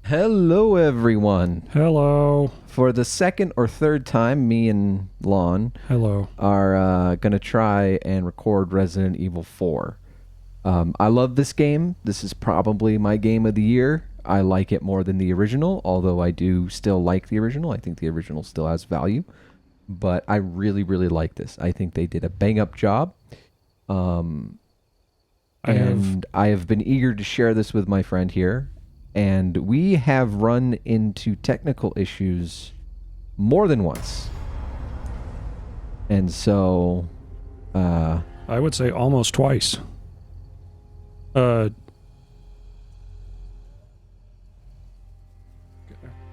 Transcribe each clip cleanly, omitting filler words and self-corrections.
Hello, everyone. Hello. For the second or third time, me and Lon Hello. are going to try and record Resident Evil 4. I love this game. This is probably my game of the year. I like it more than the original, although I do still like the original. I think the original still has value. But I really, really like this. I think they did a bang up job. Um, I have been eager to share this with my friend here. And we have run into technical issues more than once. And so, I would say almost twice.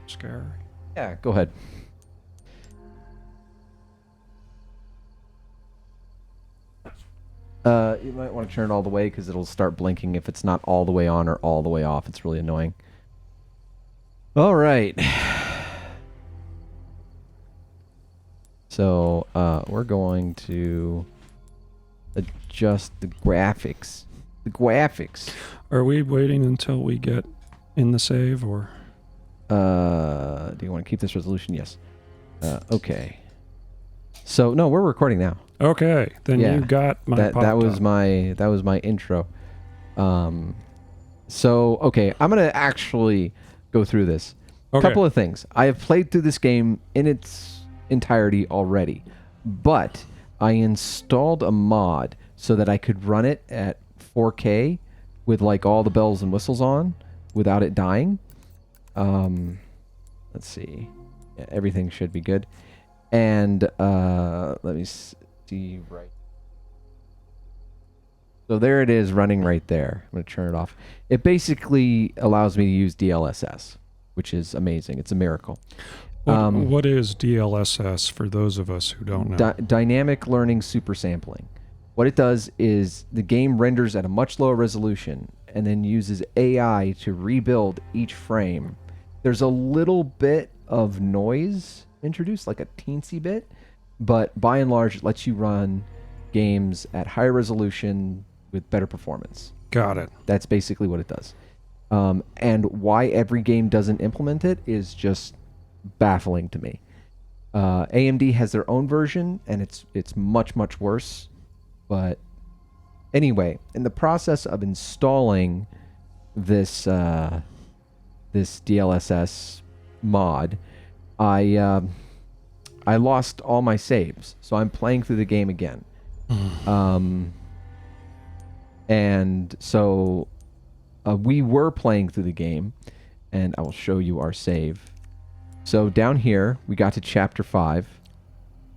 Scary. yeah, go ahead. You might want to turn it all the way because it'll start blinking if it's not all the way on or all the way off. It's really annoying. All right. So, we're going to adjust the graphics. The graphics. Are we waiting until we get in the save, or? Do you want to keep this resolution? Yes. Okay. So no, we're recording now. Okay, then Yeah. you got my That was my intro. So okay, I'm gonna actually go through this. Okay. Couple of things. I have played through this game in its entirety already, but I installed a mod so that I could run it at 4K with like all the bells and whistles on without it dying. Let's see. Yeah, everything should be good. And let me see right. So there it is running right there. I'm going to turn it off. It basically allows me to use DLSS, which is amazing. It's a miracle. What is DLSS for those of us who don't know? Dynamic learning super sampling. What it does is the game renders at a much lower resolution and then uses AI to rebuild each frame. There's a little bit of noise introduced, like a teensy bit, but by and large it lets you run games at higher resolution with better performance. Got it. That's basically what it does. And why every game doesn't implement it is just baffling to me. AMD has their own version, and it's much worse. But anyway, in the process of installing this this DLSS mod, I lost all my saves, so I'm playing through the game again. And so we were playing through the game, and I will show you our save. So down here, we got to chapter 5.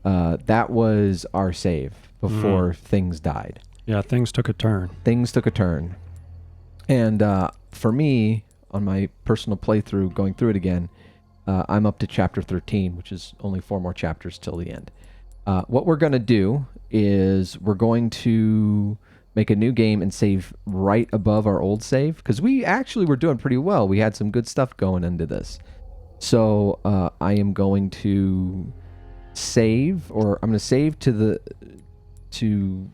That was our save before things died. Yeah, things took a turn. Things took a turn. And for me, on my personal playthrough, going through it again, I'm up to chapter 13, which is only 4 more chapters till the end. What we're going to do is we're going to make a new game and save right above our old save, because we actually were doing pretty well. We had some good stuff going into this. So I am going to save, or I'm going to save to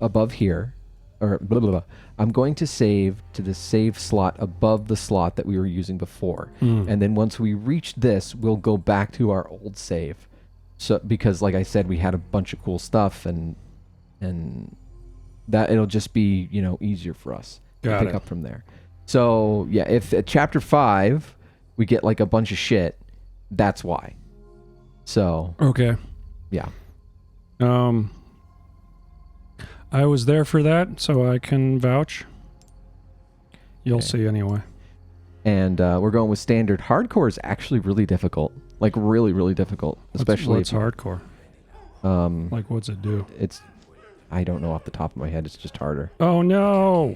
above here, or blah, blah, blah. I'm going to save to the save slot above the slot that we were using before. And then once we reach this, we'll go back to our old save. So because like I said, we had a bunch of cool stuff, and that it'll just be, easier for us to pick up from there. So yeah, if at chapter 5 we get like a bunch of shit, that's why. So Okay. yeah. I was there for that, so I can vouch. You'll see anyway. And we're going with standard. Hardcore is actually really difficult. Like really difficult. Especially what's hardcore? Like what's it do? I don't know off the top of my head. It's just harder. Oh no!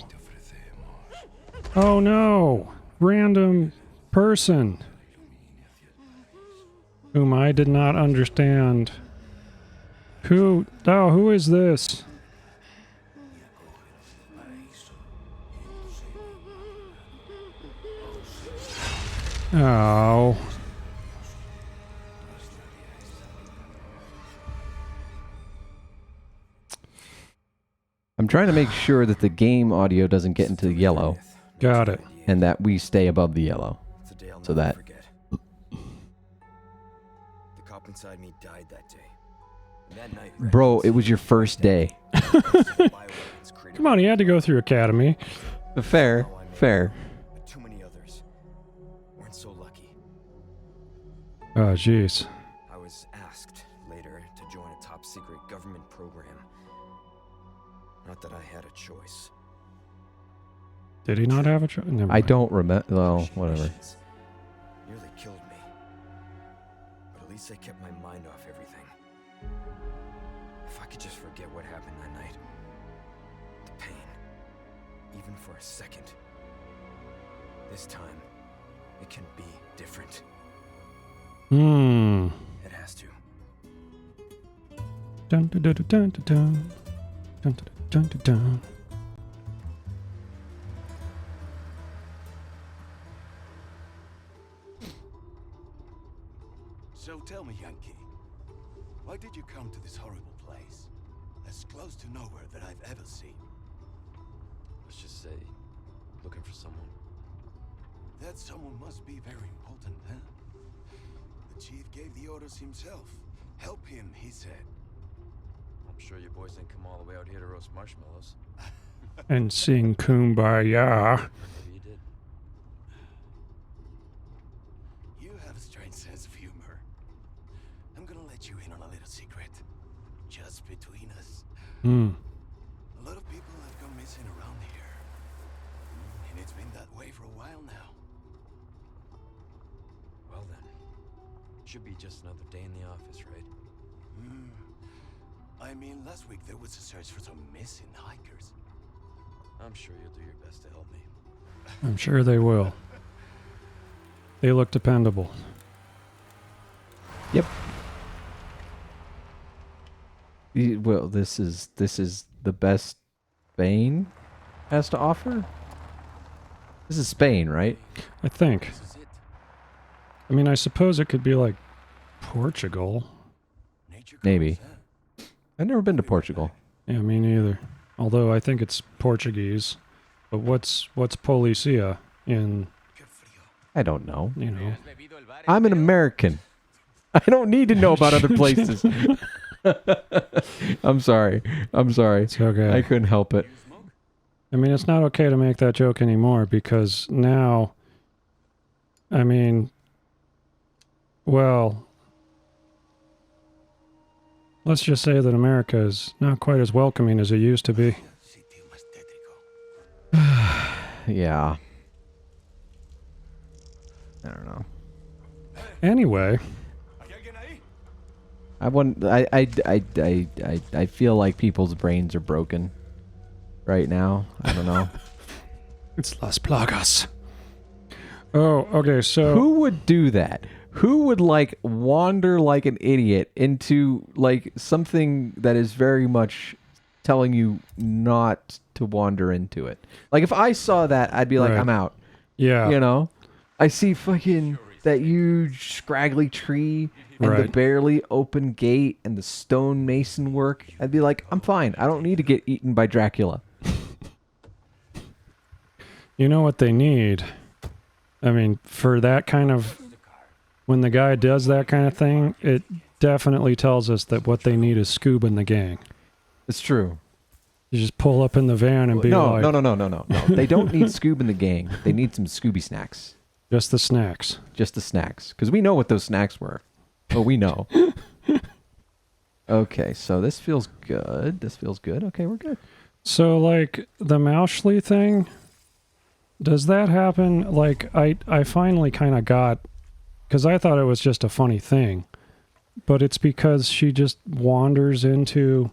Oh no! Random person whom I did not understand. Who is this? Oh. I'm trying to make sure that the game audio doesn't get into the yellow Got it. and that we stay above the yellow. day I'll So never that- forget. The cop inside me died that day. And that night, Bro, it was your first day. Come on, he had to go through academy. Fair, fair. But too many others weren't so lucky. Oh, jeez. I was asked later to join a top secret government program. Not that I had a choice. Did he not have a choice? Never I mind. don't remember. Well, whatever. Missions nearly killed me. But at least I kept my mind off everything. If I could just forget what happened that night. The pain. Even for a second. This time, it can be different. Hmm. It has to. Dun dun dun dun dun dun. Dun dun dun dun dun. So tell me, Yankee, why did you come to this horrible place? As close to nowhere that I've ever seen. Let's just say, looking for someone. That someone must be very important, huh? The chief gave the orders himself. Help him, he said. I'm sure you boys didn't come all the way out here to roast marshmallows. And sing Kumbaya. Maybe you did. You have a strange sense of humor. I'm gonna let you in on a little secret. Just between us. Hmm. A lot of people have gone missing around here. And it's been that way for a while now. Well then, should be just another day in the office, right? I mean, last week there was a search for some missing hikers. I'm sure you'll do your best to help me. I'm sure they will. They look dependable. Yep. Well, this is the best Spain has to offer. This is Spain, right? I think. This is it. I mean, I suppose it could be like Portugal. Nature calls, Maybe. huh? I've never been to Portugal. Yeah, me neither. Although I think it's Portuguese. But what's Policia in, Qué frío. I don't know. you know? I'm an American. I don't need to know about other places. I'm sorry. It's okay. I couldn't help it. I mean, it's not okay to make that joke anymore because now, I mean, well, let's just say that America is not quite as welcoming as it used to be. Sitio más tétrico. Yeah. I don't know. Anyway, ¿Hay alguien ahí? I wouldn't. I feel like people's brains are broken right now. I don't know. it's Las Plagas. Oh, okay, so... Who would do that? Who would like wander like an idiot into like something that is very much telling you not to wander into it? Like if I saw that, I'd be like, Right. I'm out. Yeah. You know? I see fucking that huge scraggly tree and the Right. barely open gate and the stone mason work. I'd be like, I'm fine. I don't need to get eaten by Dracula. You know what they need? I mean, for that kind of... When the guy does that kind of thing, it definitely tells us that what they need is Scoob and the gang. It's true. You just pull up in the van and be No. like... They don't need Scoob and the gang. They need some Scooby snacks. Just the snacks. Just the snacks. Because we know what those snacks were. Oh, we know. Okay, so this feels good. This feels good. Okay, we're good. So, like, the Mauschli thing, does that happen? Like, I finally kind of got... Because I thought it was just a funny thing. But it's because she just wanders into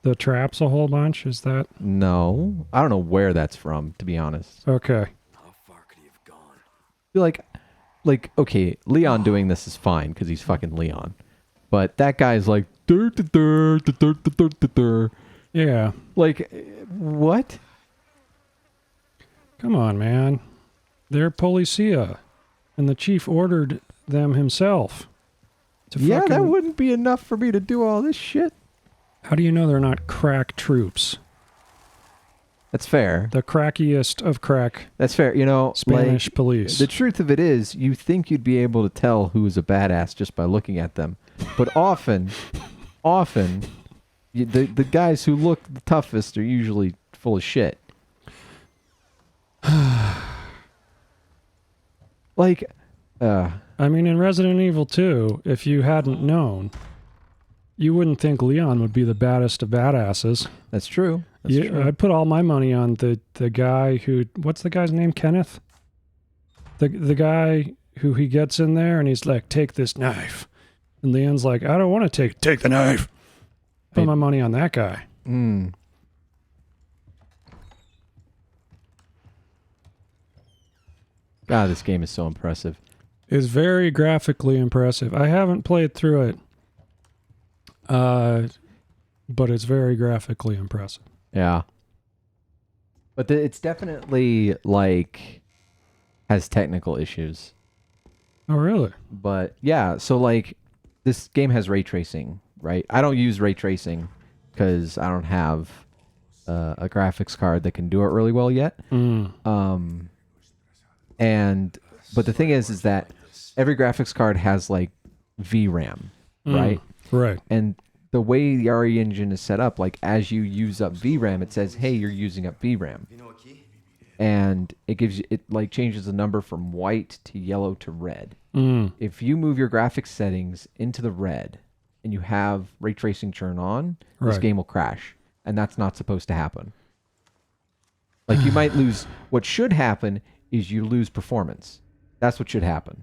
the traps a whole bunch? Is that... No. I don't know where that's from, to be honest. Okay. How far could he have gone? I feel like, okay, Leon doing this is fine because he's fucking Leon. But that guy's like, dur, dur, dur, dur, dur, dur, dur, dur. Yeah. Like, what? Come on, man. They're Policia. And the chief ordered them himself. To Yeah, that fucking- wouldn't be enough for me to do all this shit. How do you know they're not crack troops? That's fair. The crackiest of crack That's fair. You know, Spanish like, police. the truth of it is, you think you'd be able to tell who's a badass just by looking at them, but often, the guys who look the toughest are usually full of shit. Like, I mean, in Resident Evil 2, if you hadn't known, you wouldn't think Leon would be the baddest of badasses. that's true. That's true. I'd put all my money on the guy who... What's the guy's name? Kenneth? The guy who he gets in there and he's like, take this knife. And Leon's like, I don't want to take the knife. Put my money on that guy. Mm. God, this game is so impressive. It's very graphically impressive. I haven't played through it. But it's very graphically impressive. Yeah. But it's definitely, like, has technical issues. Oh, really? But, yeah, so, like, this game has ray tracing, right? I don't use ray tracing because I don't have a graphics card that can do it really well yet. Mm. But the thing is that every graphics card has, like, VRAM, right? Right. And the way the RE engine is set up, like, as you use up VRAM, it says, hey, you're using up VRAM. And it gives you, it, like, changes the number from white to yellow to red. Mm. If you move your graphics settings into the red and you have ray tracing turn on, this game will crash. And that's not supposed to happen. Like, you might lose, what should happen is you lose performance. That's what should happen.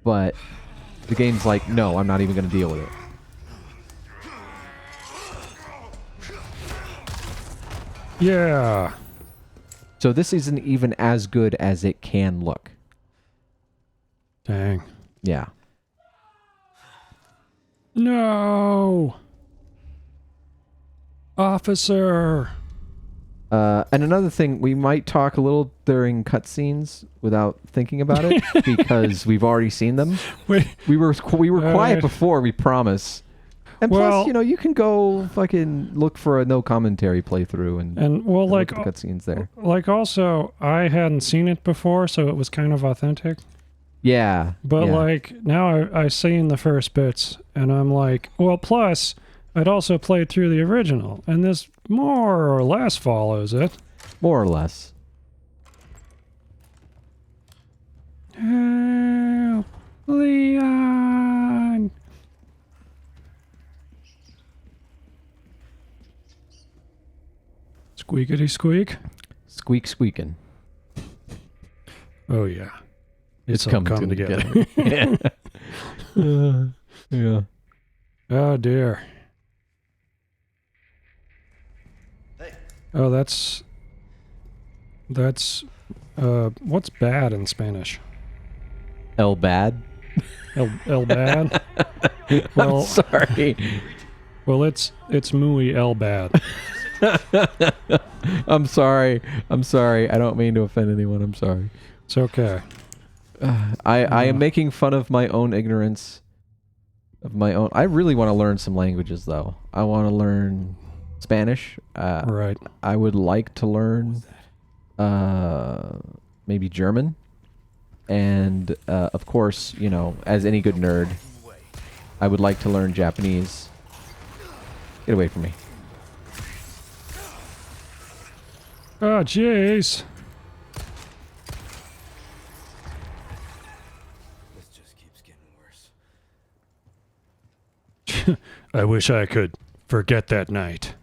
But the game's like, no, I'm not even going to deal with it. Yeah. So this isn't even as good as it can look. Dang. Yeah. No. Officer. And another thing, we might talk a little during cutscenes without thinking about it because we've already seen them. Wait. We were quiet right. before, we promise. And Well- plus, you know, you can go fucking look for a no commentary playthrough and Well, look like, at the cutscenes there. like also, I hadn't seen it before, so it was kind of authentic. Yeah. But yeah. like now I seen the first bits, and I'm like, well, plus I'd also played through the original, and this more or less follows it. More or less. Help, Leon. Squeakity squeak. Squeak squeaking. Oh yeah, It's all coming come together. Yeah. Yeah. Oh dear. Oh, that's what's bad in Spanish? El bad. El bad. Well, I'm sorry. well, it's muy el bad. I'm sorry. I'm sorry. I don't mean to offend anyone. I'm sorry. It's okay. I am making fun of my own ignorance. Of my own. I really want to learn some languages, though. I want to learn Spanish. Right. I would like to learn maybe German. And, of course, you know, as any good nerd, I would like to learn Japanese. Get away from me. Oh, jeez. This just keeps getting worse. I wish I could forget that night.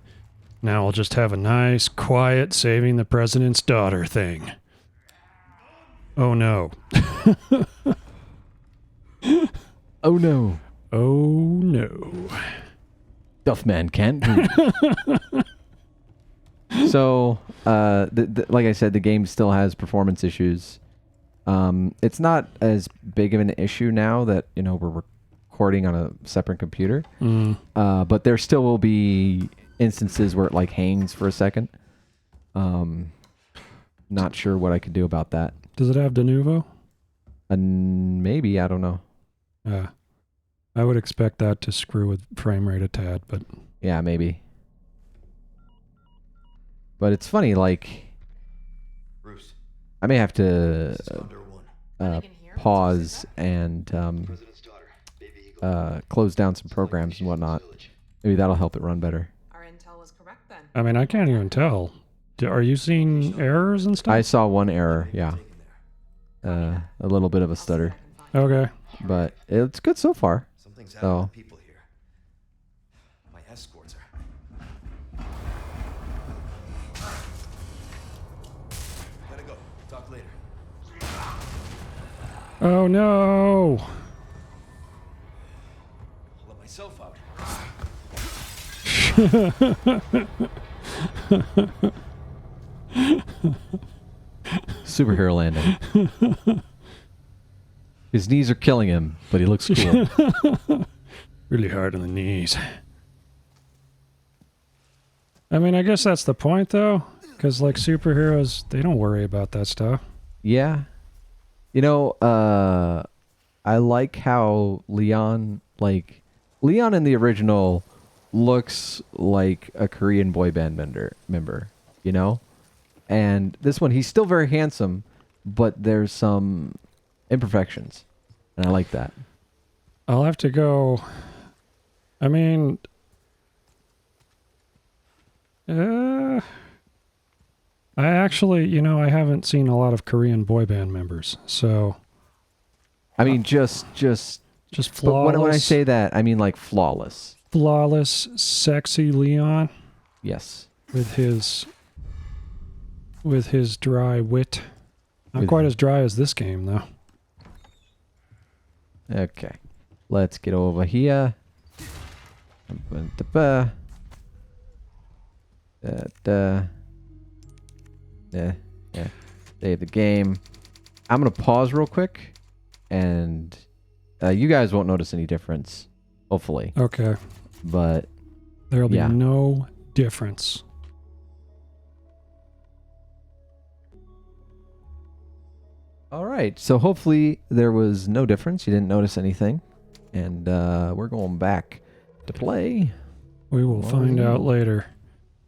Now I'll just have a nice, quiet, saving the president's daughter thing. Oh no. Oh, no. Oh no. Duff man can't breathe. So, like I said, the game still has performance issues. It's not as big of an issue now that, you know, we're recording on a separate computer. But there still will be instances where it, like, hangs for a second. Not sure what I could do about that. Does it have de novo? Maybe, I don't know. I would expect that to screw with frame rate a tad, but Yeah, maybe. But it's funny, like, Bruce, I may have to this is Condor 1. pause and President's daughter, baby eagle. close down some programs and whatnot. Maybe that'll help it run better. Our intel was correct then. I mean, I can't even tell. Are you seeing errors and stuff? I saw one error, yeah. A little bit of a stutter. Okay. But it's good so far. Something's So- happening to people here. My escorts are. Gotta go. Talk later. Oh no! I'll let myself out. Superhero landing. His knees are killing him, but he looks cool. Really hard on the knees. I mean, I guess that's the point, though, because like superheroes, they don't worry about that stuff. Yeah. You know, I like how Leon in the original looks like a Korean boy band member, you know? And this one, he's still very handsome, but there's some imperfections. And I like that. I'll have to go. I mean, I actually, you know, I haven't seen a lot of Korean boy band members, so I mean, just just but when I flawless, say that, I mean like flawless. flawless, sexy Leon Yes. with his dry wit. Not With- quite as dry as this game, though. Okay. Let's get over here. Yeah. Save the game. I'm going to pause real quick, and you guys won't notice any difference, hopefully. Okay, But there'll be Yeah. no difference. all right, so hopefully there was no difference. You didn't notice anything, and we're going back to play. We will find out later.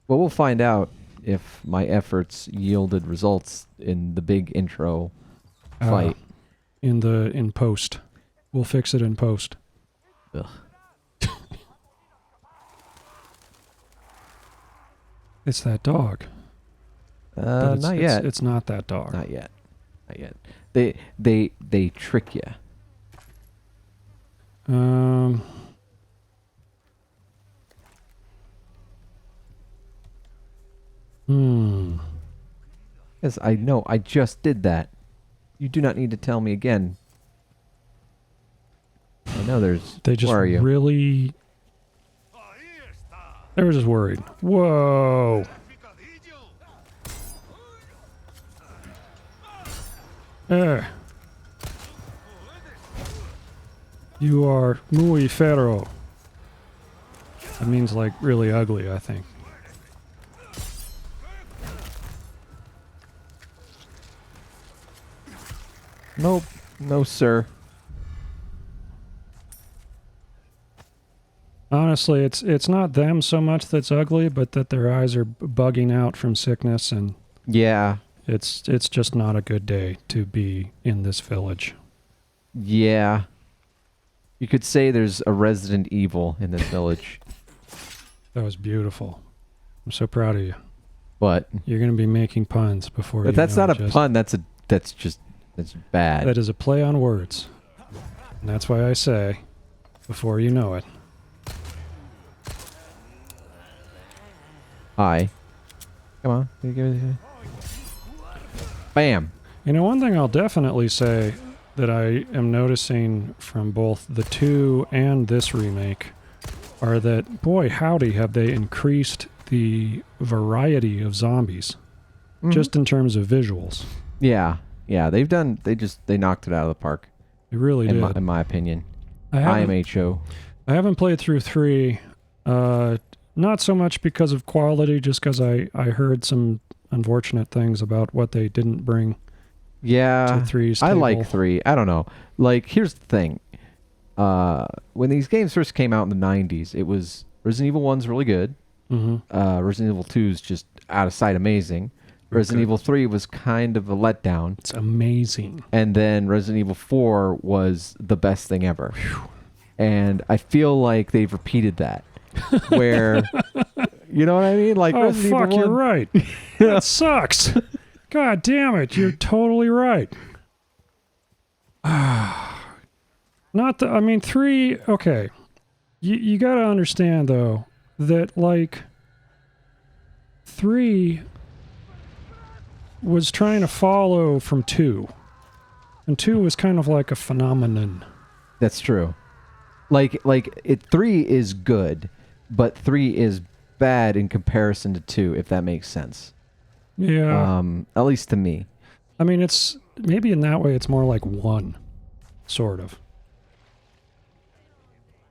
Well, we'll find out if my efforts yielded results in the big intro fight. In post. We'll fix it in post. Ugh. It's that dog. But Not yet. It's not that dog. Not yet. Not yet. They trick you. Um. Hmm. Yes, I know. I just did that. You do not need to tell me again. I know there's... They just Where are you? really. They were just worried. Whoa. Eh. You are muy fero. That means like really ugly, I think. Nope. No, sir. Honestly, it's not them so much that's ugly, but that their eyes are bugging out from sickness, and Yeah. it's just not a good day to be in this village. Yeah. You could say there's a Resident Evil in this village. That was beautiful. I'm so proud of you. But You're going to be making puns before you that's know not it, a pun. That's bad. That is a play on words. And that's why I say, before you know it. Hi. Come on. Can you give me- Bam. You know, one thing I'll definitely say that I am noticing from both the 2 and this remake are that, boy, howdy, have they increased the variety of zombies, Mhm. just in terms of visuals. Yeah. Yeah. They knocked it out of the park, They really in did. my opinion. I haven't, IMHO. I haven't played through 3, not so much because of quality, just because I heard some unfortunate things about what they didn't bring Yeah. to 3's I table. like 3. I don't know. Like, here's the thing. When these games first came out in the 90s, it was Resident Evil 1's really good. Resident Evil 2 is just out of sight amazing. Resident Evil 3 was kind of a letdown. It's amazing. And then Resident Evil 4 was the best thing ever. And I feel like they've repeated that. Where, you know what I mean? Like, Oh, Resident fuck, Evil 1, you're right. That sucks. God damn it, you're totally right. Not the, I mean, 3, okay. You gotta understand, though, that, like, 3 was trying to follow from 2. And 2 was kind of like a phenomenon. That's true. Like 3 is good, but 3 is bad in comparison to 2, if that makes sense. Yeah. At least to me. I mean, it's, maybe in that way it's more like 1. Sort of.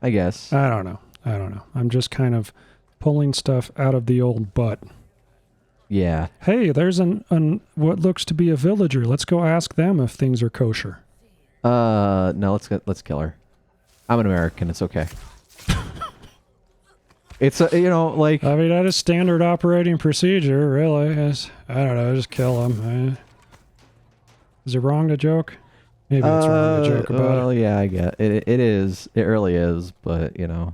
I guess. I don't know. I'm just kind of pulling stuff out of the old butt. Yeah. Hey, there's an what looks to be a villager. Let's go ask them if things are kosher. No, let's kill her. I'm an American. It's okay. It's a, you know, like, I mean, that is standard operating procedure, really. I don't know, just kill them. Is it wrong to joke? Maybe it's wrong to joke about well, yeah, I get it. It is. It really is. But you know.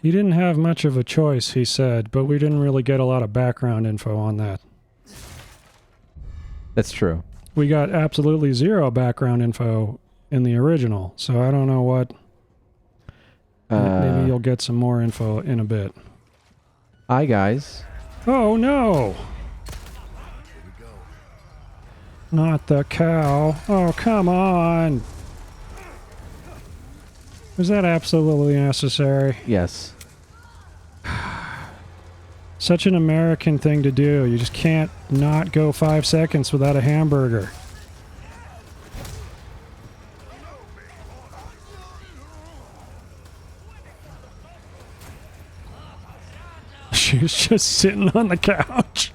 He didn't have much of a choice, he said, but we didn't really get a lot of background info on that. That's true. We got absolutely zero background info in the original, so I don't know what. Maybe you'll get some more info in a bit. Hi, guys. Oh no! Not the cow. Oh, come on! Was that absolutely necessary? Yes. Such an American thing to do. You just can't not go 5 seconds without a hamburger. She was just sitting on the couch.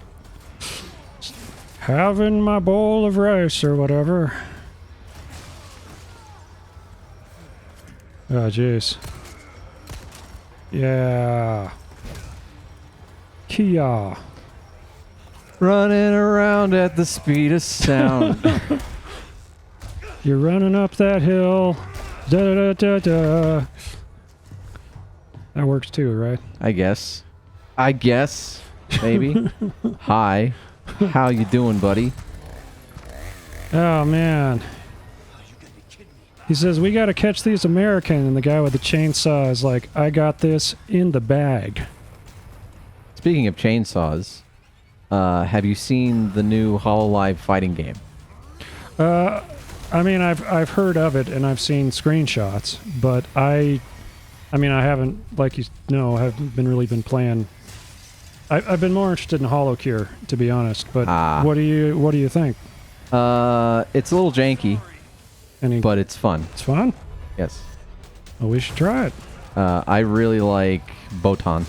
Having my bowl of rice or whatever. Oh, jeez. Yeah. Kia. Running around at the speed of sound. You're running up that hill. Da da da da. That works too, right? I guess. Maybe. Hi. How you doing, buddy? Oh, man. He says, we gotta catch these American, and the guy with the chainsaw is like, I got this in the bag. Speaking of chainsaws, have you seen the new HoloLive fighting game? I mean, I've heard of it, and I've seen screenshots, but I mean, I haven't, like you know, haven't been playing. I've been more interested in HoloCure, to be honest, but what do you think? It's a little janky, but it's fun. It's fun? Yes. Well, we should try it. I really like Botan.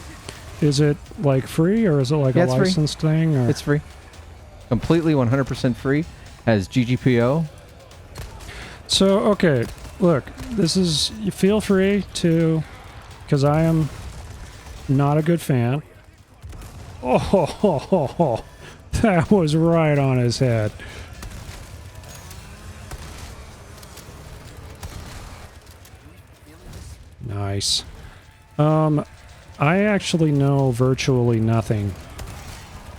Is it like free, or is it like a licensed thing? Or? It's free. Completely 100% free. Has GGPO. So, okay, look, this is, you feel free to, because I am not a good fan. Oh, that was right on his head. Nice. I actually know virtually nothing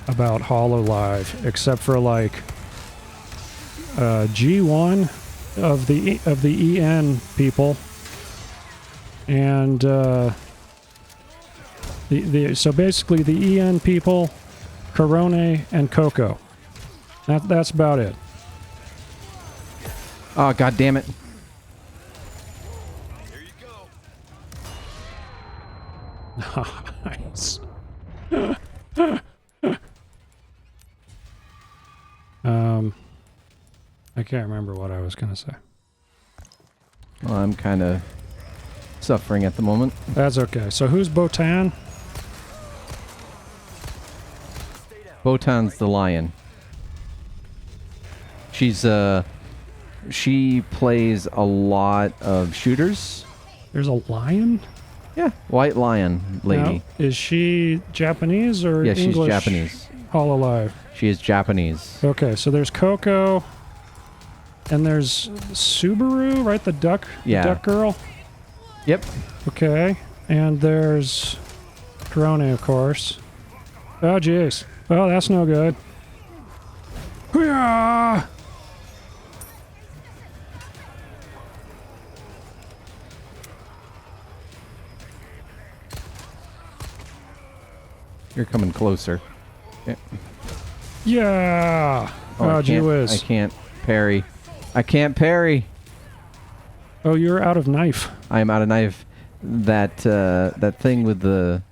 about HoloLive except for like G1 of the EN people, and so basically the EN people, Corone and Coco. That's about it. Oh, god damn it. Nice. I can't remember what I was going to say. Well, I'm kind of suffering at the moment. That's okay. So who's Botan? Botan's the lion. She's She plays a lot of shooters. There's a lion? Yeah, White Lion lady. Now, is she Japanese or Yeah, English? she's Japanese. Hololive. She is Japanese. Okay, so there's Coco, and there's Subaru, right? The duck, Yeah. the duck girl. Yep. Okay, and there's Drone, of course. Oh, jeez. Oh, that's no good. Hoo-yah! You're coming closer. Yeah. Yeah! I Oh, gee can't- whiz. I can't parry. I can't parry. Oh, you're out of knife. I am out of knife. That thing with the...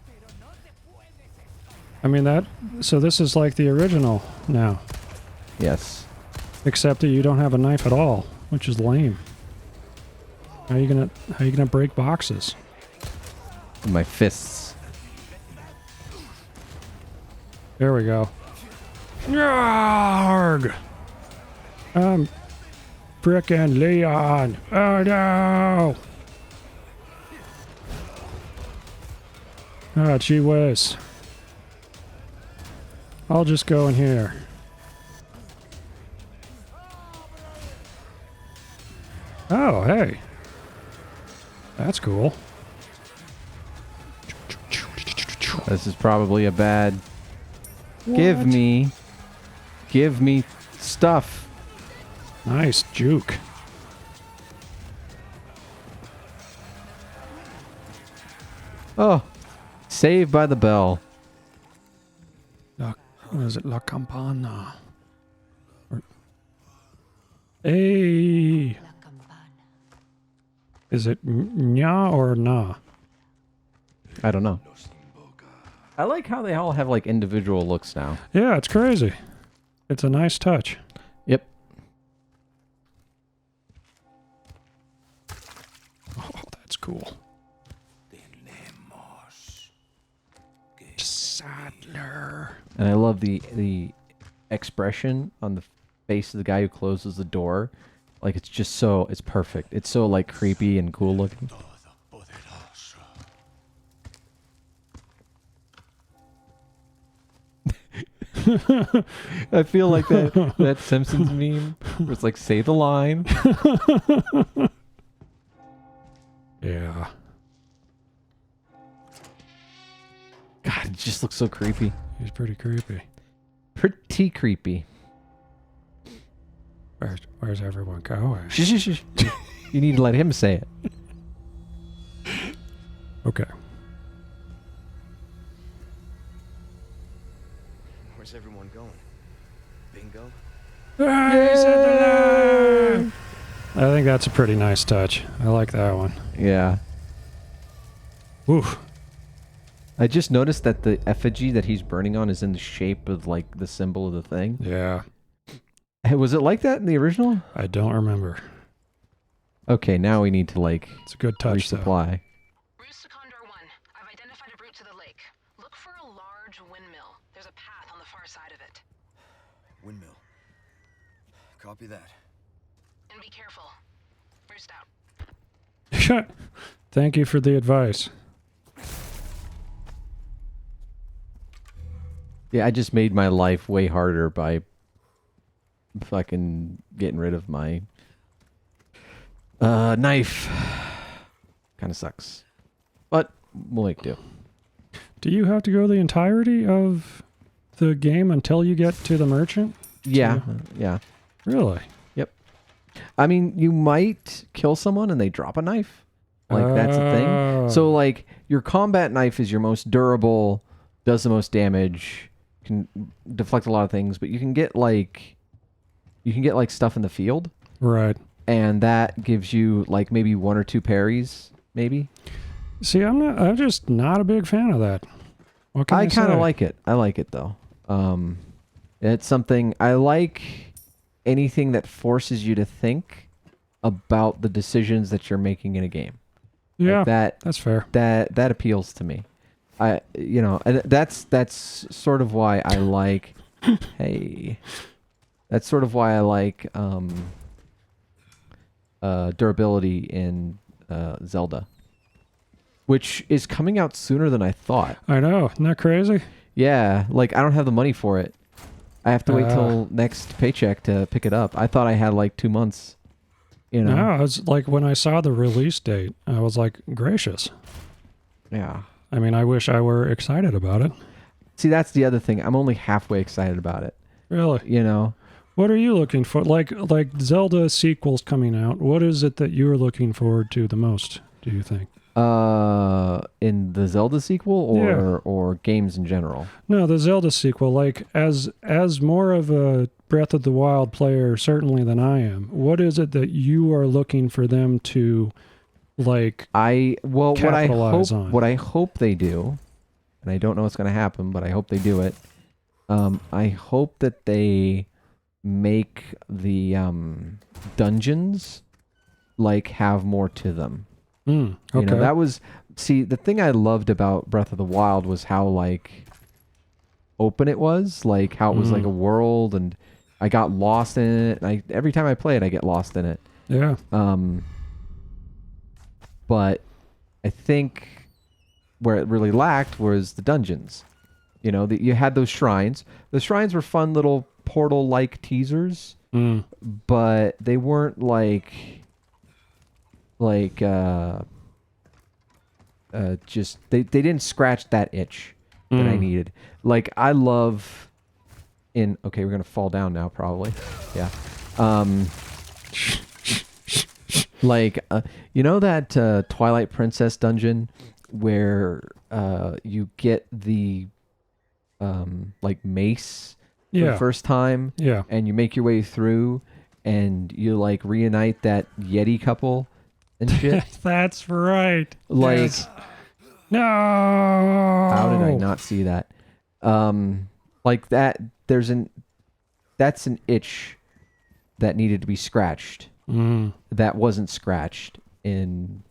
I mean, that... So this is like the original now. Yes. Except that you don't have a knife at all, which is lame. How you gonna break boxes? With my fists. There we go. Yarg! Frickin' Leon! Oh no! Ah, gee whiz. I'll just go in here. Oh, hey. That's cool. This is probably a bad... Give What? me stuff. Nice juke. Oh, saved by the bell. What is it? La Campana. Hey. Is it nya or na? I don't know. I like how they all have like individual looks now. Yeah, it's crazy. It's a nice touch. Yep. Oh, that's cool. Sadler. And I love the expression on the face of the guy who closes the door. Like it's just so it's perfect. It's so like creepy and cool looking. I feel like that Simpsons meme where it's like say the line. Yeah. God, it just looks so creepy. He's pretty creepy. Pretty creepy. Where's everyone going? Shh, shh, shh. You need to let him say it. Okay. Where's everyone going? Bingo? I think that's a pretty nice touch. I like that one. Yeah. Oof. I just noticed that the effigy that he's burning on is in the shape of like the symbol of the thing. Yeah. Hey, was it like that in the original? I don't remember. Okay, now we need to like It's a good touch, though. resupply. Roost to Condor 1. I've identified a route to the lake. Look for a large windmill. There's a path on the far side of it. Windmill. Copy that. And be careful. Roost out. Thank you for the advice. Yeah, I just made my life way harder by fucking getting rid of my knife. Kind of sucks. But we'll make do. Do you have to go the entirety of the game until you get to the merchant? Yeah, yeah. Really? I mean, you might kill someone and they drop a knife. Like, that's a thing. So, like, your combat knife is your most durable, does the most damage, can deflect a lot of things, but you can get, like, stuff in the field. Right. And that gives you, like, maybe one or two parries, maybe. See, I'm just not a big fan of that. What can I kind of say? like it. I like it, though. It's something I like. Anything that forces you to think about the decisions that you're making in a game. Yeah, Like that's fair. that appeals to me. And that's sort of why I like. Hey, that's sort of why I like durability in Zelda, which is coming out sooner than I thought. I know. Isn't that crazy? Yeah, like I don't have the money for it. I have to wait till next paycheck to pick it up. I thought I had like 2 months. You know? No, it's like when I saw the release date, I was like, gracious. Yeah. I mean, I wish I were excited about it. See, that's the other thing. I'm only halfway excited about it. Really? You know? What are you looking for? Like Zelda sequels coming out. What is it that you're looking forward to the most, do you think? In the Zelda sequel or games in general? No, the Zelda sequel. Like as more of a Breath of the Wild player, certainly than I am. What is it that you are looking for them to, like, capitalize on? What I hope they do, and I don't know what's going to happen, but I hope they do it. I hope that they make the dungeons like have more to them. Okay. You know, that was the thing I loved about Breath of the Wild was how like open it was, like how it was like a world, and I got lost in it. And every time I play it, I get lost in it. Yeah. But I think where it really lacked was the dungeons. You know, you had those shrines. The shrines were fun little portal-like teasers, but they weren't just they didn't scratch that itch that I needed. Like I love we're gonna fall down now probably. Yeah. You know that Twilight Princess dungeon where you get the like mace for the first time, and you make your way through, and you like reunite that Yeti couple and shit. That's right. Like, yes. No. How did I not see that? Like that. That's an itch that needed to be scratched. That wasn't scratched in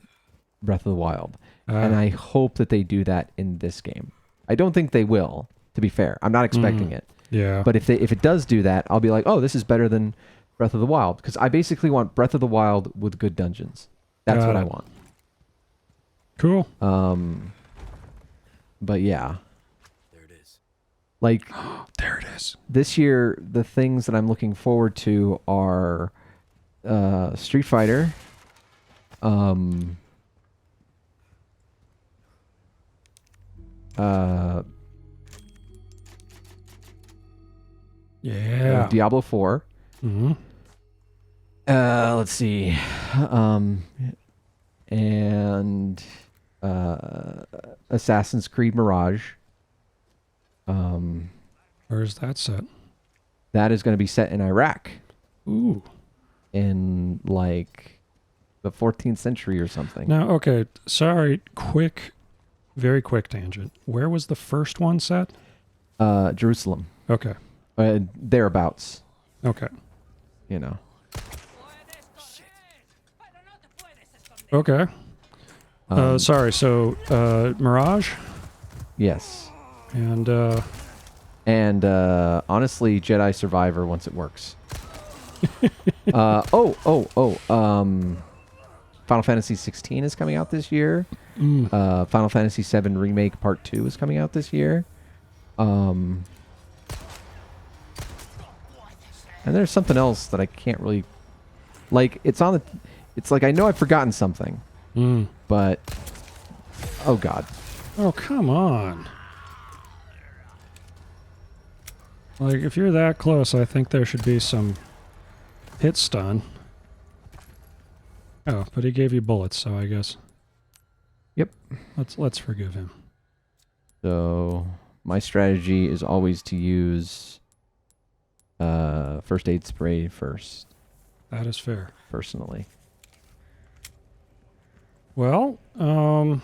Breath of the Wild, and I hope that they do that in this game. I don't think they will. To be fair, I'm not expecting it. Yeah. But if it does do that, I'll be like, oh, this is better than Breath of the Wild, because I basically want Breath of the Wild with good dungeons. That's what I want. Cool. But yeah. There it is. Like there it is. This year, the things that I'm looking forward to are Street Fighter, yeah. Diablo 4. Let's see. And Assassin's Creed Mirage. Where's that set? That is going to be set in Iraq. Ooh. In like the 14th century or something. Now, okay, sorry, very quick tangent. Where was the first one set? Jerusalem. Okay. Thereabouts. Okay. You know. Okay. Sorry, so Mirage? Yes. And honestly, Jedi Survivor once it works. Final Fantasy 16 is coming out this year. Final Fantasy 7 Remake Part 2 is coming out this year. And there's something else that I can't really like. It's like I know I've forgotten something. But oh god. Oh, come on. Like, if you're that close, I think there should be some hit stun. Oh, but he gave you bullets, so I guess. Yep. Let's forgive him. So my strategy is always to use first aid spray first. That is fair. Personally. Well, I'm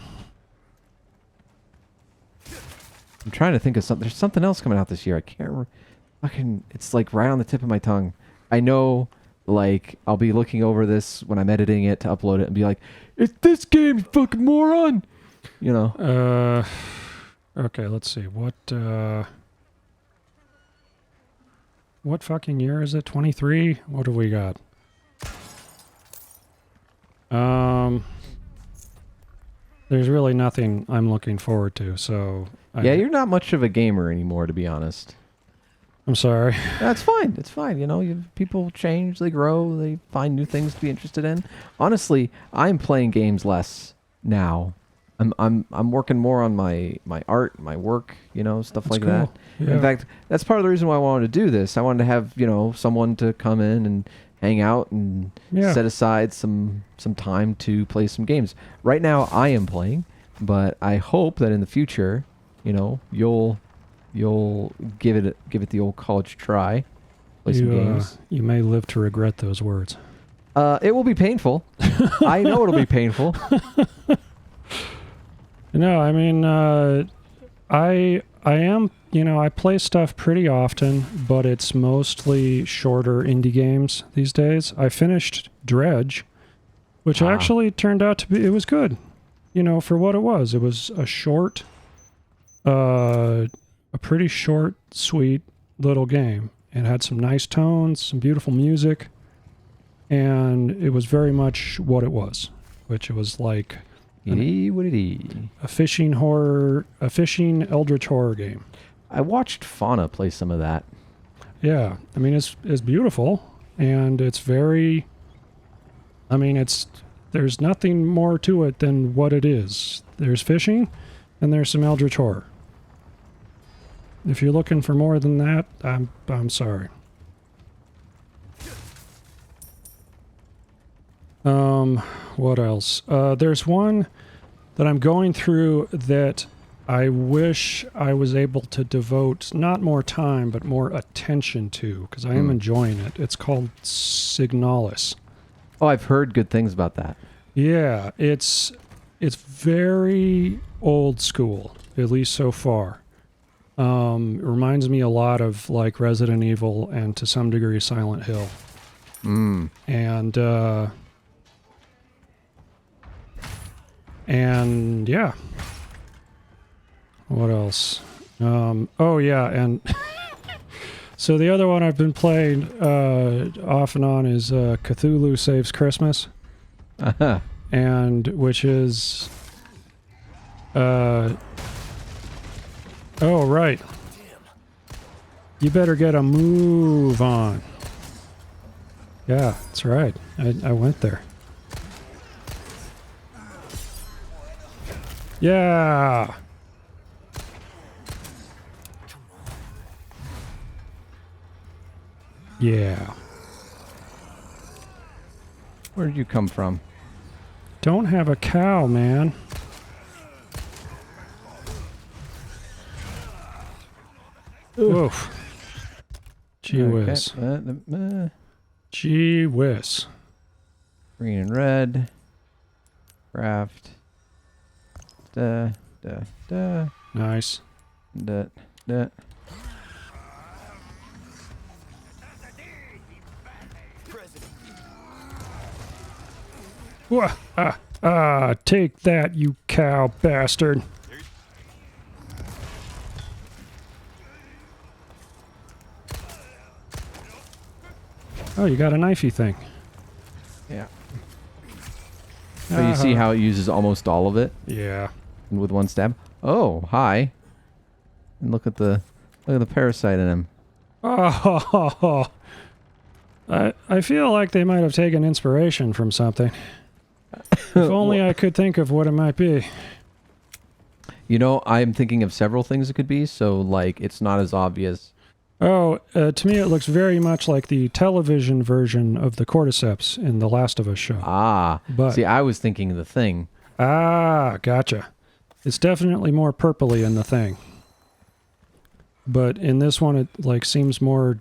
trying to think of something. There's something else coming out this year. I can't remember. It's like right on the tip of my tongue. I know, like, I'll be looking over this when I'm editing it to upload it and be like, it's this game, you fucking moron! You know? Okay, let's see. What fucking year is it? 23? What do we got? There's really nothing I'm looking forward to, so... Yeah, you're not much of a gamer anymore, to be honest. I'm sorry. That's fine. It's fine. You know, people change, they grow, they find new things to be interested in. Honestly, I'm playing games less now. I'm working more on my art, my work, you know, stuff That's like cool. that. Yeah. In fact, that's part of the reason why I wanted to do this. I wanted to have, you know, someone to come in and hang out and set aside some time to play some games. Right now, I am playing, but I hope that in the future, you know, you'll give it the old college try, play some games. You may live to regret those words. It will be painful. I know it'll be painful. No, I mean, I am, you know, I play stuff pretty often, but it's mostly shorter indie games these days. I finished Dredge, which actually turned out to be, it was good, you know, for what it was. It was a short, a pretty short, sweet little game. It had some nice tones, some beautiful music, and it was very much what it was, which it was like a fishing eldritch horror game. I watched Fauna play some of that. Yeah, I mean it's beautiful, and it's very. I mean there's nothing more to it than what it is. There's fishing, and there's some eldritch horror. If you're looking for more than that, I'm sorry. What else? There's one that I'm going through that I wish I was able to devote not more time, but more attention to, because I am enjoying it. It's called Signalis. Oh, I've heard good things about that. Yeah, it's very old school, at least so far. It reminds me a lot of like Resident Evil and to some degree Silent Hill. And yeah. What else? Oh yeah, and so the other one I've been playing off and on is Cthulhu Saves Christmas. Uh-huh. And which is oh right. You better get a move on. Yeah, that's right. I went there. Yeah. Yeah. Where did you come from? Don't have a cow, man. Oof. Gee whiz. Gee whiz. Green and red. Craft. Da, da, da. Nice. Da, da. Take that, you cow bastard. Oh, you got a knifey thing. Yeah. So you see how it uses almost all of it Yeah. with one stab? Oh, hi. And look at the parasite in him. Oh, I feel like they might have taken inspiration from something. If only I could think of what it might be. You know, I'm thinking of several things it could be, so like it's not as obvious. Oh, to me it looks very much like the television version of the cordyceps in the Last of Us show. Ah, But see, I was thinking of the thing. Gotcha. It's definitely more purpley in the thing. But in this one, it like seems more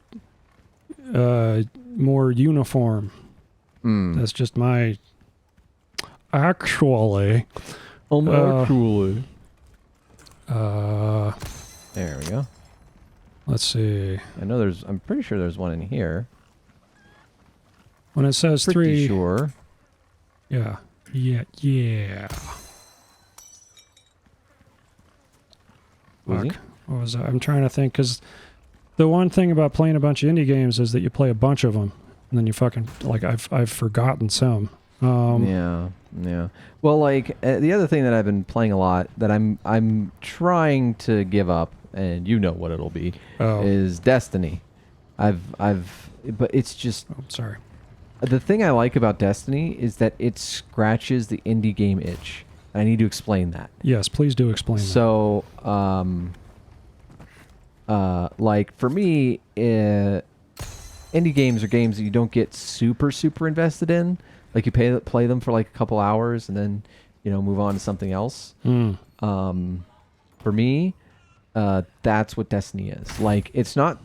uniform. That's just my... Actually... Actually. There we go. Let's see. I'm pretty sure there's one in here. When it says Pretty 3... sure. Yeah. Yeah. Was he? Fuck. What was that? I'm trying to think, because the one thing about playing a bunch of indie games is that you play a bunch of them, and then you fucking... Like, I've forgotten some. Yeah. Well, like the other thing that I've been playing a lot that I'm trying to give up, and you know what it'll be, is Destiny. But it's just I'm sorry. the thing I like about Destiny is that it scratches the indie game itch. I need to explain that. Yes, please do explain that. So, like for me, indie games are games that you don't get super invested in. Like you play them for like a couple hours and then move on to something else. For me, that's what Destiny is. Like it's not.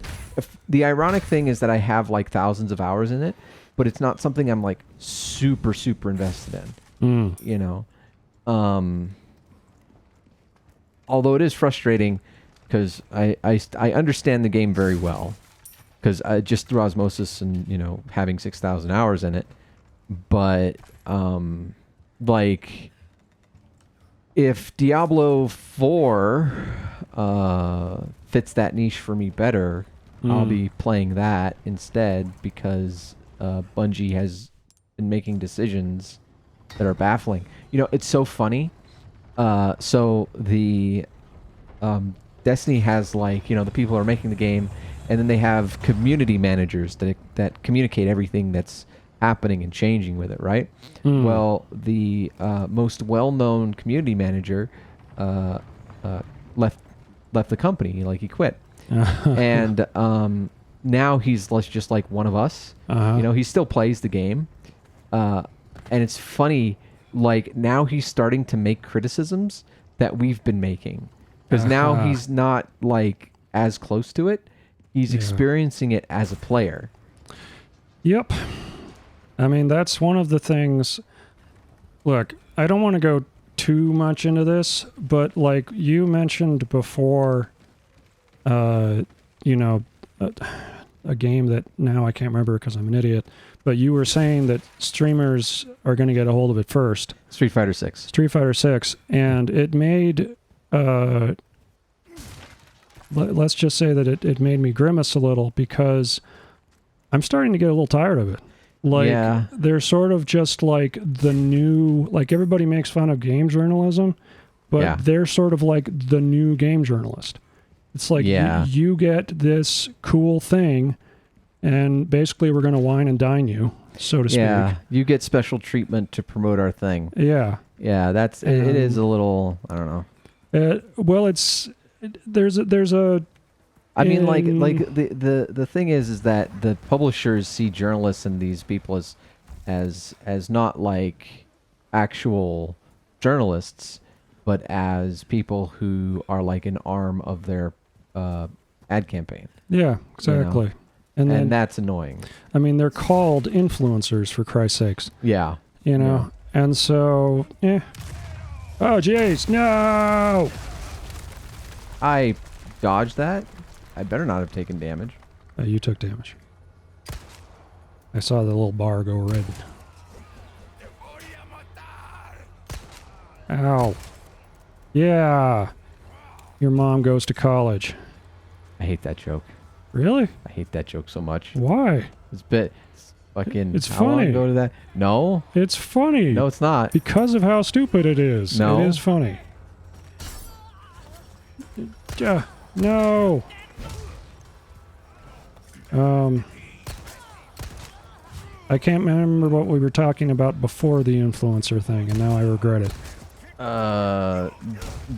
The ironic thing is that I have like thousands of hours in it, but it's not something I'm like super invested in. Although it is frustrating because I understand the game very well because I just through osmosis and having 6,000 hours in it. But like if Diablo 4 fits that niche for me better, I'll be playing that instead because Bungie has been making decisions that are baffling. It's so funny. So the Destiny has like the people who are making the game, and then they have community managers that communicate everything that's happening and changing with it, right? Well, the most well-known community manager left the company, like he quit, and now he's just like one of us. He still plays the game, and it's funny. Like now he's starting to make criticisms that we've been making because now he's not like as close to it. He's experiencing it as a player. Yep. I mean, that's one of the things. Look, I don't want to go too much into this, but like you mentioned before, a game that now I can't remember because I'm an idiot, but you were saying that streamers are going to get a hold of it first. Street Fighter 6. Street Fighter 6, and it made, let's just say that it made me grimace a little because I'm starting to get a little tired of it. Like, they're sort of just like the new, like everybody makes fun of game journalism, but they're sort of like the new game journalist. It's like you get this cool thing, and basically we're going to wine and dine you, so to speak. Yeah, you get special treatment to promote our thing. Yeah. Yeah, it is a little, I don't know. Well, there's a I mean, like the thing is that the publishers see journalists and these people as not like actual journalists, but as people who are like an arm of their ad campaign. Yeah, exactly. And that's annoying. I mean, they're called influencers, for Christ's sakes. Yeah. And so, Oh, jeez, no! I dodged that. I better not have taken damage. You took damage. I saw the little bar go red. Ow. Yeah. Your mom goes to college. I hate that joke. Really? I hate that joke so much. Why? It's fucking... It's how long funny. ago did that... No. It's funny. No, it's not. Because of how stupid it is. No. It is funny. No. I can't remember what we were talking about before the influencer thing, and now I regret it.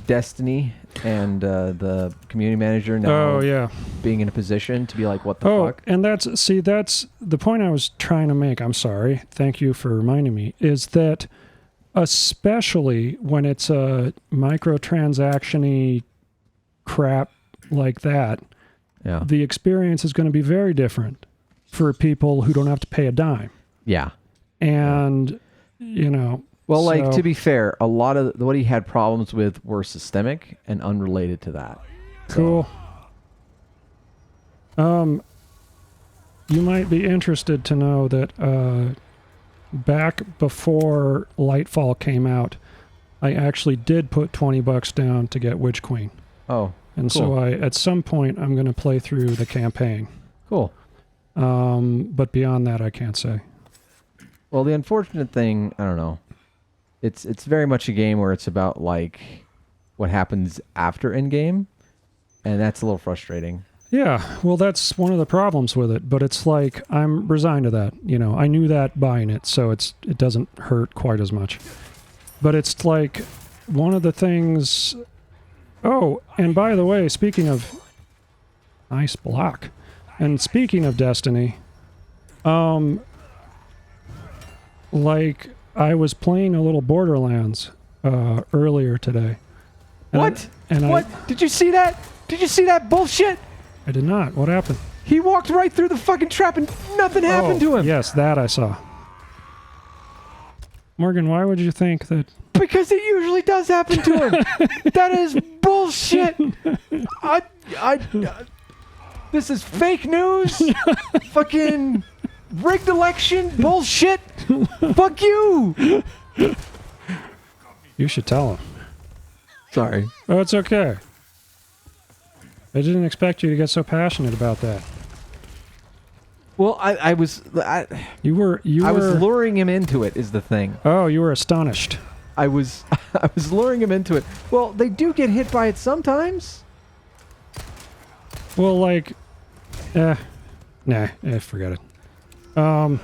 Destiny and the community manager now being in a position to be like, what the fuck? And that's the point I was trying to make. I'm sorry. Thank you for reminding me. Is that especially when it's a microtransaction-y crap like that, the experience is going to be very different for people who don't have to pay a dime. Yeah. And, Well, like, to be fair, a lot of what he had problems with were systemic and unrelated to that. Cool. You might be interested to know that back before Lightfall came out, I actually did put $20 down to get Witch Queen. Oh, and cool. so at some point, I'm going to play through the campaign. Cool. But beyond that, I can't say. Well, the unfortunate thing, I don't know. It's very much a game where it's about like what happens after end game, and that's a little frustrating. Yeah, well, that's one of the problems with it, but it's like I'm resigned to that. You know, I knew that buying it, so it doesn't hurt quite as much. But it's like one of the things. Oh, and by the way, speaking of nice block, and speaking of Destiny, like I was playing a little Borderlands earlier today. And What? And What? Did you see that? Did you see that bullshit? I did not. What happened? He walked right through the fucking trap and nothing happened to him. Yes, that I saw. Morgan, why would you think that? Because it usually does happen to him. That is bullshit. This is fake news. Fucking rigged election bullshit. Fuck you. You should tell him. Sorry. Oh, it's okay. I didn't expect you to get so passionate about that. Well, I was You were. luring him into it. Is the thing. Oh, you were astonished. I was luring him into it. Well, they do get hit by it sometimes. Well, like, forget it. Oh,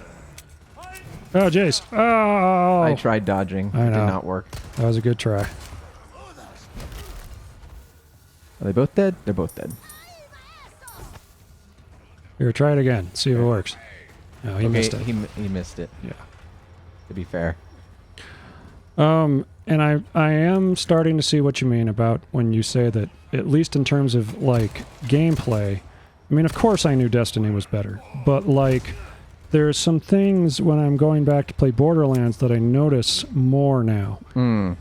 Jace. Oh, I tried dodging. I It know. did not work. that was a good try. Are they both dead? They're both dead. Here, try it again. See if it works. No, he missed it. He missed it. Yeah. To be fair. And I am starting to see what you mean about when you say that, at least in terms of, like, gameplay. I mean, of course I knew Destiny was better, but, like, there's some things when I'm going back to play Borderlands that I notice more now.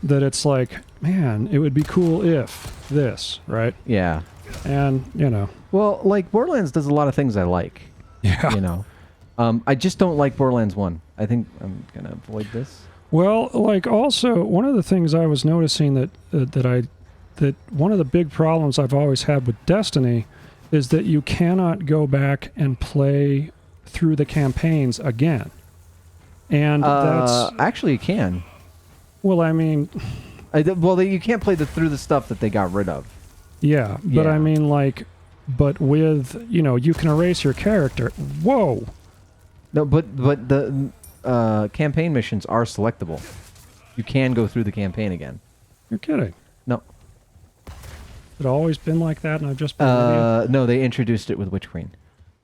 That it's like, man, it would be cool if this, right? Yeah. And, you know. Well, like, Borderlands does a lot of things I like. Yeah. You know. I just don't like Borderlands 1. I think I'm going to avoid this. Well, like, also, one of the things I was noticing that one of the big problems I've always had with Destiny is that you cannot go back and play through the campaigns again. And that's... Actually, you can. Well, I mean... you can't play through the stuff that they got rid of. Yeah, but Yeah. I mean, like... But with, you know, you can erase your character. Whoa! No, but the campaign missions are selectable. You can go through the campaign again. You're kidding. No. It's always been like that, and I've just been an idiot? No, they introduced it with Witch Queen.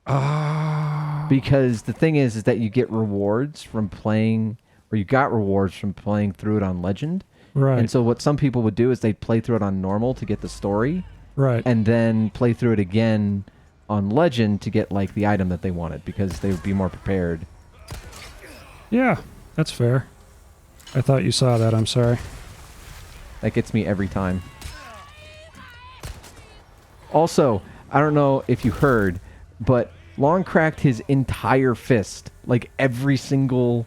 Ah. Because the thing is that you get rewards from playing, or you got rewards from playing through it on Legend. Right. And so what some people would do is they'd play through it on normal to get the story, Right. and then play through it again on Legend to get like the item that they wanted because they would be more prepared. Yeah, that's fair. I thought you saw that. I'm sorry. That gets me every time. Also, I don't know if you heard, but Long cracked his entire fist, like every single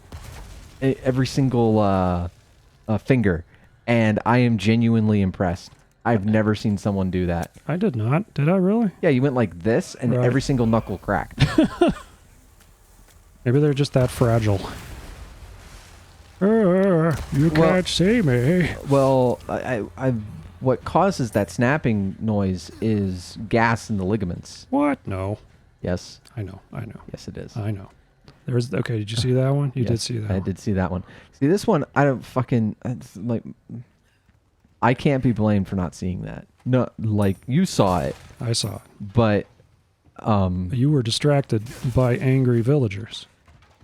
finger, and I am genuinely impressed. I've never seen someone do that. I did not. Did I really? Yeah, you went like this, and Right. every single knuckle cracked. Maybe they're just that fragile. You can't see me. Well, what causes that snapping noise is gas in the ligaments. What? No. Yes, I know. yes, it is. I know. There's okay. Did you see that one? You did Yes, see that. I one. did see that one. See this one, I don't fucking it's like. I can't be blamed for not seeing that. No, like you saw it, I saw it. but You were distracted by angry villagers.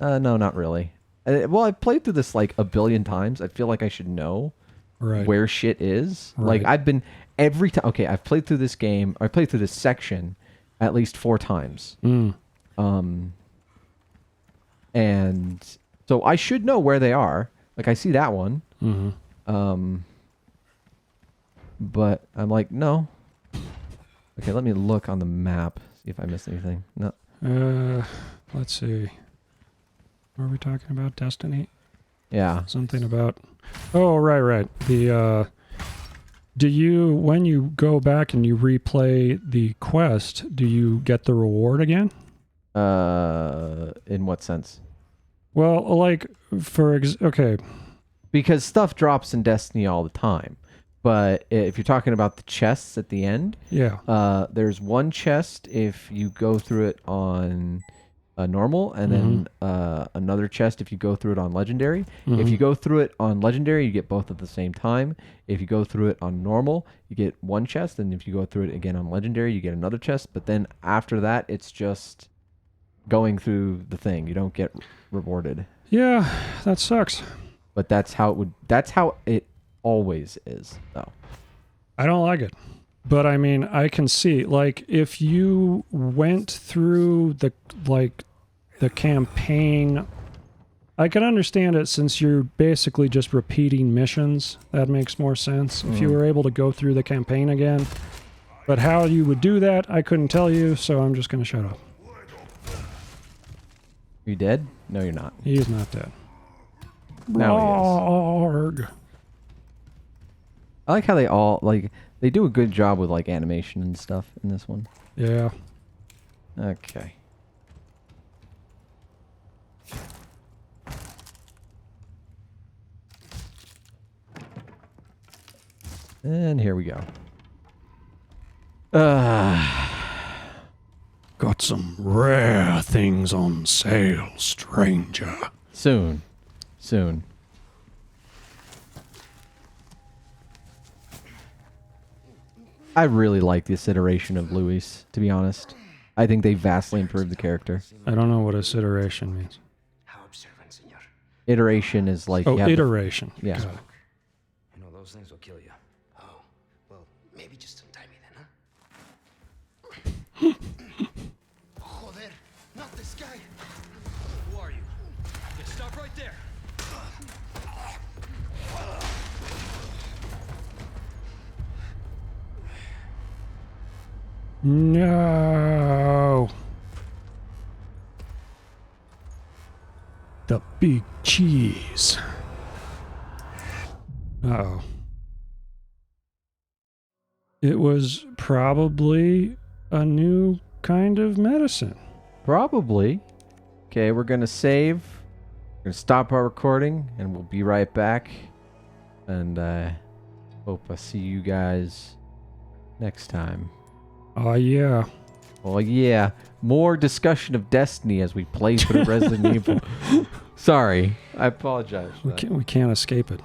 no, not really. Well, I've played through this like a billion times. I feel like I should know Right. where shit is. Like Right. I've been every time. Okay, I've played through this game. I played through this section at least 4 times. And so I should know where they are. Like I see that one. But I'm like, no. Okay, let me look on the map, see if I missed anything. No. Let's see. What are we talking about? Destiny? Yeah. Something about... Oh, right. The, do you, when you go back and you replay the quest, do you get the reward again? In what sense? Well, like okay, Because stuff drops in Destiny all the time. But if you're talking about the chests at the end, yeah, there's one chest if you go through it on normal, and then another chest if you go through it on legendary. If you go through it on legendary, you get both at the same time. If you go through it on normal, you get one chest, and if you go through it again on legendary, you get another chest. But then after that, it's just going through the thing. You don't get rewarded. yeah, that sucks. But that's how it would. That's how it always is, though. I don't like it. But I mean, I can see, like, if you went through the campaign, I can understand it since you're basically just repeating missions. That makes more sense. If you were able to go through the campaign again. But how you would do that, I couldn't tell you, so I'm just going to shut up. Are you dead? No, you're not. He's not dead. No, he is. I like how they all, like, they do a good job with, like, animation and stuff in this one. Yeah. Okay. And here we go. Got some rare things on sale, stranger. Soon. Soon. I really like this iteration of Luis, to be honest. I think they vastly improved the character. I don't know what iteration means. How observant, senor. Iteration is like... Oh, you have the- iteration. Yeah. Got it. You know, those things will kill you. Oh, well, maybe just untie me then, huh? Joder, not this guy. Who are you? Yeah, stop right there. No. The big cheese. Uh-oh. It was probably a new kind of medicine. Probably. Okay, we're going to save. We're going to stop our recording, and we'll be right back. And I hope I see you guys next time. Oh, yeah. Well, yeah, more discussion of Destiny as we play through Resident Evil. Sorry, I apologize. For that. We can't escape it.